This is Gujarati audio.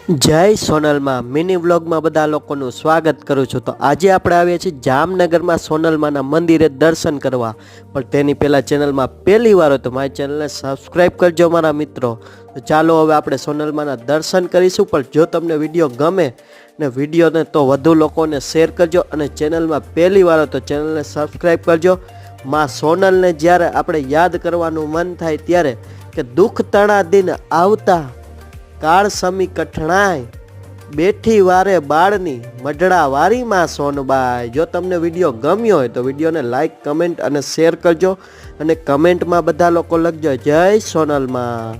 જય સોનલમાં મિની વ્લોગમાં બધા લોકોનું સ્વાગત કરું છું। તો આજે આપણે આવ્યા છીએ જામનગરમાં સોનલમાના મંદિરે દર્શન કરવા, પણ તેની પહેલાં ચેનલમાં પહેલી વાર હોય તો મારી ચેનલને સબસ્ક્રાઈબ કરજો મારા મિત્રો। તો ચાલો હવે આપણે સોનલમાના દર્શન કરીશું। પણ જો તમને વિડીયો ગમે ને વિડીયોને તો વધુ લોકોને શેર કરજો, અને ચેનલમાં પહેલી વાર હોય તો ચેનલને સબસ્ક્રાઈબ કરજો। માં સોનલને જ્યારે આપણે યાદ કરવાનું મન થાય ત્યારે કે દુઃખ તણા દિન આવતા કાળ સમી કઠણાય બેઠી વારે બાળની મઢડા વારી માં સોનબાઈ। જો તમને વિડીયો ગમ્યો હોય તો વિડીયોને લાઈક, કમેન્ટ અને શેર કરજો, અને કમેન્ટમાં બધા લોકો લખજો જય સોનલમાં।